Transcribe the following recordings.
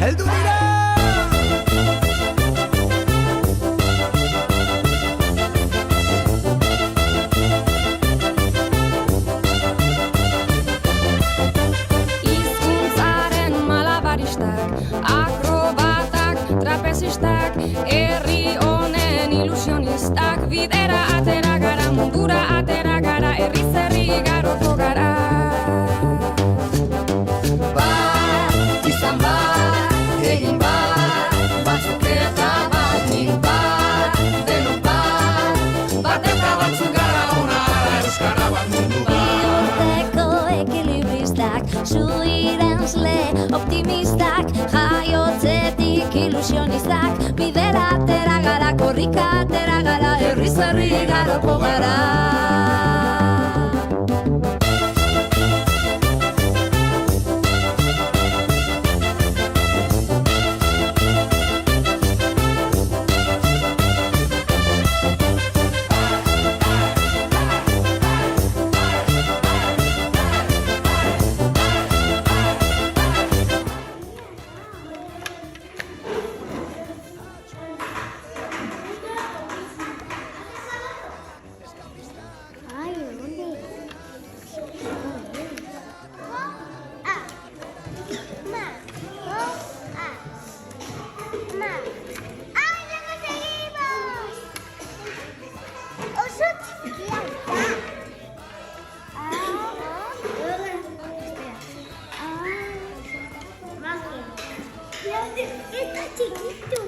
heldu dira. Hizkuntzaren malabaristak, akrobatak, trapezistak, herri honen ilusionistak, bidera atera gara, mundura atera gara, herriz herri igaroko gara. Bat, izan bat, egin bat, batzuk eta bat, nik bat, denok bat, bat eta batzuk gara ona, euskara bat mundu bat. Bihurteko ekilibristak, suirensle optimistak, jaiotzetik ilusionistak, bidera atera gara, korrika atera gara, herriz herri igaroko gara. Está chiquito.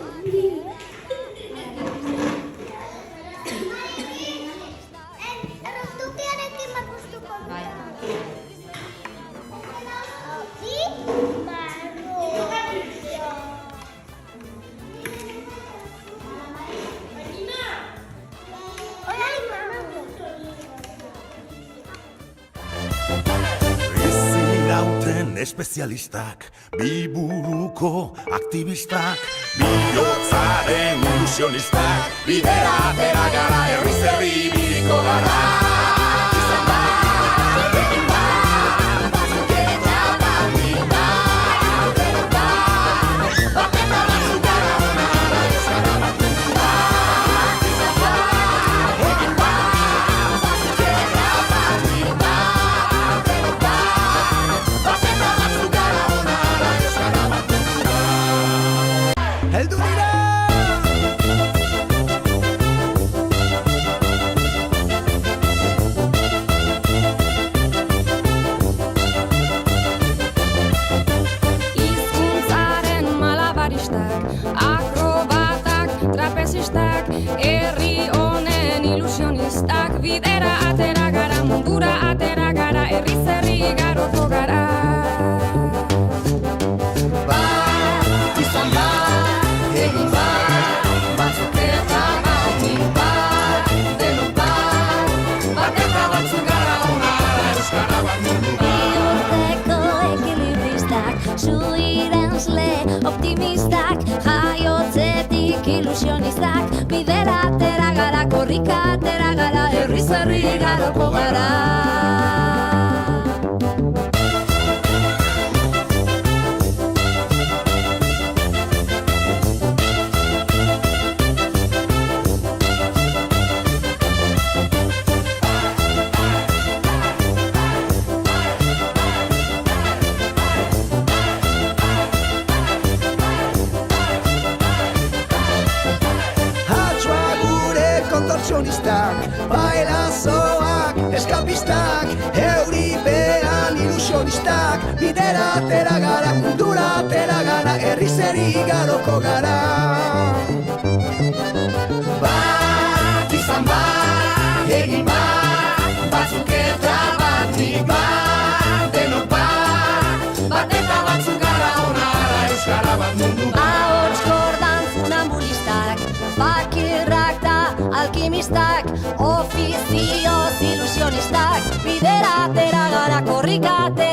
Errotukiarekin makustuko. Bai. Espezialistak, biburuko aktivistak, bihotzaren ilusionistak, bidera atera gara, herriz herri ibiliko gara. Izan bat, egin bat, batzuk eta bat, nik bat, denok bat, bat eta batzuk gara ona, euskara bat mundu bat. Izan bat, egin bat, batzuk eta bat, nik bat, denok bat, bat eta batzuk gara ona, euskara bat mundu bat. Heldu dira! Hizkuntzaren malabaristak, akrobatak, trapezistak, herri honen ilusionistak, bidera atera gara, mundura atera gara, herriz herri igaroko gara. Bat, izan bat, egin bat, batzuk eta bat, nik bat, denok bat, bat eta batzuk gara ona, euskara bat mundu bat. Bihurteko ekilibristak, suirensle optimistak, jaiotzetik ilusionistak, bidera atera gara, korrika atera gara, herriz herri igaroko gara. Kontortzionistak, bailazoak, eskapistak, euripean ilusionistak, bidera atera gara, mundura atera gara, herriz herri igaroko gara. Bat, izan bat, egin bat, batzuk eta bat, nik bat, denok bat, bat eta batzuk gara ona, euskara bat mundu bat. Ahots kordan funambulistak, bakirrak da alkimistak, ofizioz ilusionistak, bidera atera gara, korrika atera